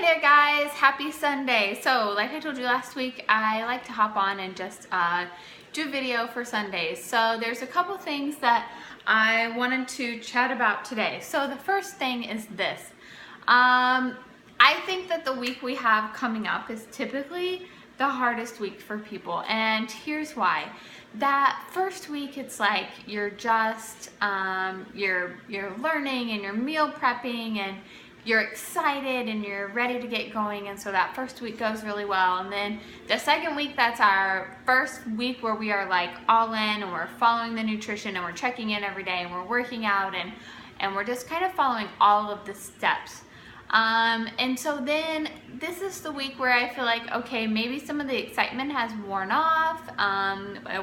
Hey there guys, happy Sunday. So like I told you last week, I like to hop on and just do a video for Sundays. So there's a couple things that I wanted to chat about today. So the first thing is this. I think that the week we have coming up is typically the hardest week for people, and here's why. That first week, it's like you're just you're learning and you're meal prepping and you're excited and you're ready to get going, and so that first week goes really well. And then the second week, that's our first week where we are like all in and we're following the nutrition and we're checking in every day and we're working out and we're just kind of following all of the steps. And so then this is the week where I feel like, okay, maybe some of the excitement has worn off,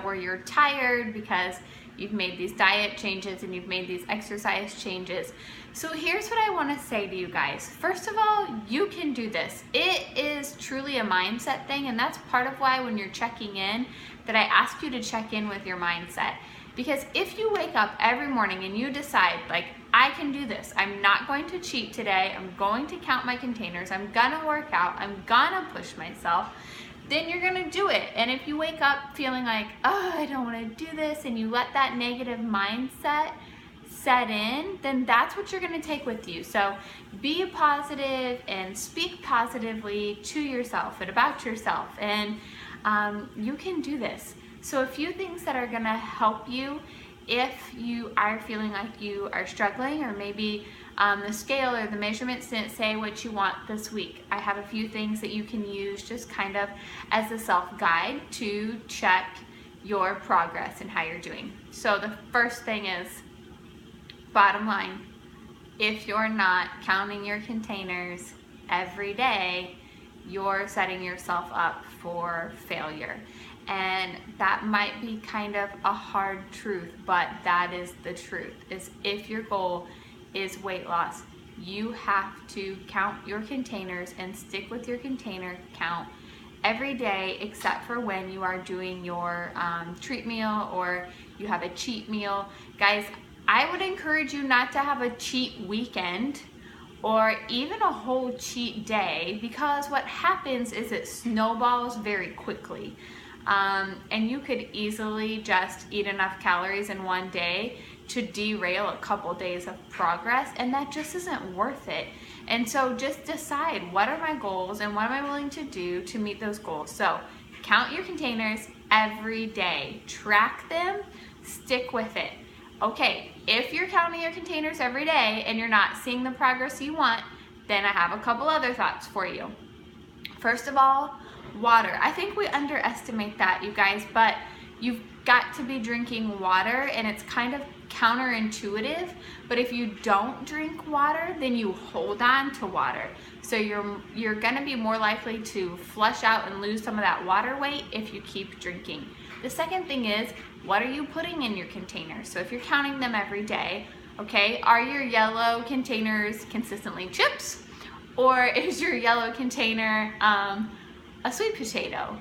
or you're tired because you've made these diet changes and you've made these exercise changes. So here's what I want to say to you guys. First of all, you can do this. It is truly a mindset thing, and that's part of why when you're checking in, that I ask you to check in with your mindset. Because if you wake up every morning and you decide, like, I can do this, I'm not going to cheat today, I'm going to count my containers, I'm gonna work out, I'm gonna push myself, then you're gonna do it. And if you wake up feeling like, oh, I don't wanna do this, and you let that negative mindset set in, then that's what you're gonna take with you. So be positive and speak positively to yourself and about yourself, and you can do this. So a few things that are gonna help you if you are feeling like you are struggling, or maybe the scale or the measurements didn't say what you want this week. I have a few things that you can use just kind of as a self-guide to check your progress and how you're doing. So the first thing is, bottom line, if you're not counting your containers every day, you're setting yourself up for failure. And that might be kind of a hard truth, but that is the truth. Is if your goal is weight loss, you have to count your containers and stick with your container count every day, except for when you are doing your treat meal or you have a cheat meal. Guys, I would encourage you not to have a cheat weekend or even a whole cheat day, because what happens is it snowballs very quickly. And you could easily just eat enough calories in one day to derail a couple days of progress, and that just isn't worth it. And so just decide, what are my goals and what am I willing to do to meet those goals? So count your containers every day, track them, stick with it. Okay, if you're counting your containers every day and you're not seeing the progress you want, then I have a couple other thoughts for you. First of all, water. I think we underestimate that, you guys, but you've got to be drinking water, and it's kind of counterintuitive, but if you don't drink water, then you hold on to water. So you're gonna be more likely to flush out and lose some of that water weight if you keep drinking. The second thing is, what are you putting in your containers? So if you're counting them every day, okay, are your yellow containers consistently chips, or is your yellow container a sweet potato,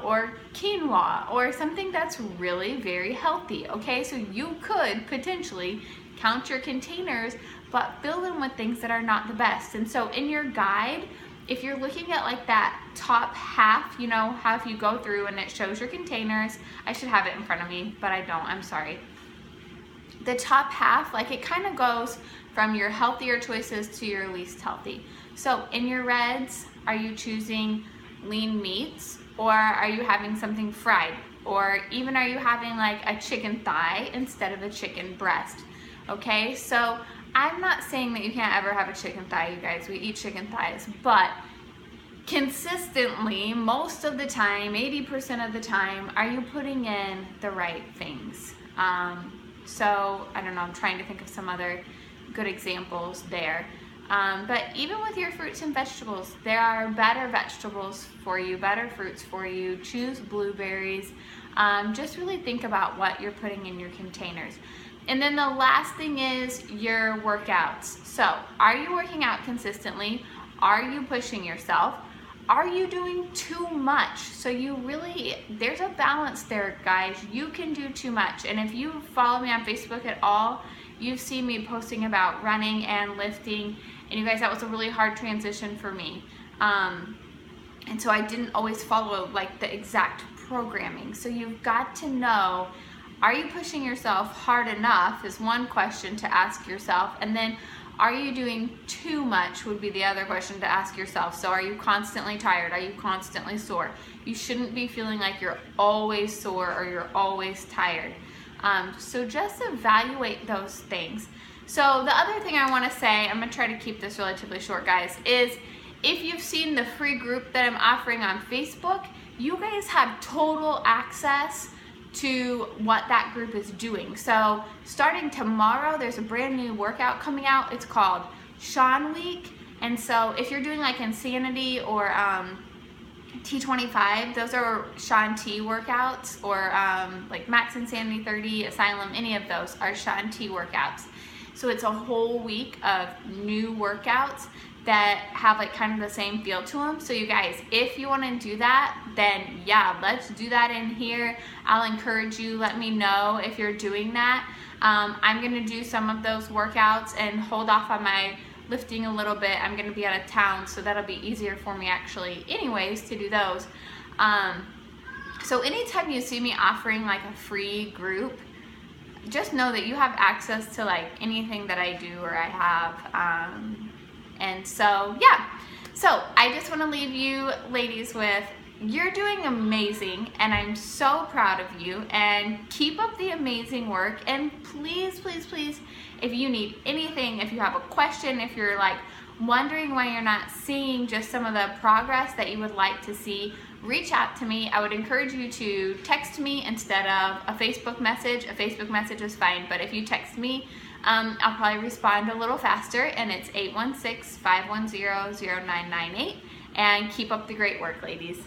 or quinoa, or something that's really very healthy? Okay, so you could potentially count your containers, but fill them with things that are not the best. And so in your guide, if you're looking at like that top half, you know how if you go through and it shows your containers, I should have it in front of me, but I don't, I'm sorry. The top half, like, it kind of goes from your healthier choices to your least healthy. So in your reds, are you choosing lean meats, or are you having something fried, or even are you having like a chicken thigh instead of a chicken breast? Okay, so I'm not saying that you can't ever have a chicken thigh, you guys. We eat chicken thighs, but consistently, most of the time, 80% of the time, are you putting in the right things? So I don't know, I'm trying to think of some other good examples there. But even with your fruits and vegetables, there are better vegetables for you, better fruits for you. Choose blueberries. Just really think about what you're putting in your containers. And then the last thing is your workouts. So are you working out consistently? Are you pushing yourself? Are you doing too much? So there's a balance there, guys. You can do too much. And if you follow me on Facebook at all, you've seen me posting about running and lifting And you guys, that was a really hard transition for me. And so I didn't always follow like the exact programming. So you've got to know, are you pushing yourself hard enough is one question to ask yourself. And then are you doing too much would be the other question to ask yourself. So are you constantly tired? Are you constantly sore? You shouldn't be feeling like you're always sore or you're always tired. So just evaluate those things. So the other thing I want to say, I'm going to try to keep this relatively short, guys, is if you've seen the free group that I'm offering on Facebook, you guys have total access to what that group is doing. So starting tomorrow, there's a brand new workout coming out. It's called Sean Week. And so if you're doing like Insanity or T25, those are Shaun T workouts, or like Max Insanity 30, Asylum, any of those are Shaun T workouts. So it's a whole week of new workouts that have like kind of the same feel to them. So you guys, if you want to do that, then yeah, let's do that in here. I'll encourage you, let me know if you're doing that. I'm gonna do some of those workouts and hold off on my lifting a little bit. I'm gonna be out of town, so that'll be easier for me actually anyways to do those. So anytime you see me offering like a free group, just know that you have access to like anything that I do or I have. And so, yeah. So I just want to leave you ladies with, you're doing amazing and I'm so proud of you, and keep up the amazing work. And please, please, please, if you need anything, if you have a question, if you're like wondering why you're not seeing just some of the progress that you would like to see, reach out to me. I would encourage you to text me instead of a Facebook message. A Facebook message is fine, but if you text me, I'll probably respond a little faster, and it's 816-510-0998. And keep up the great work, ladies.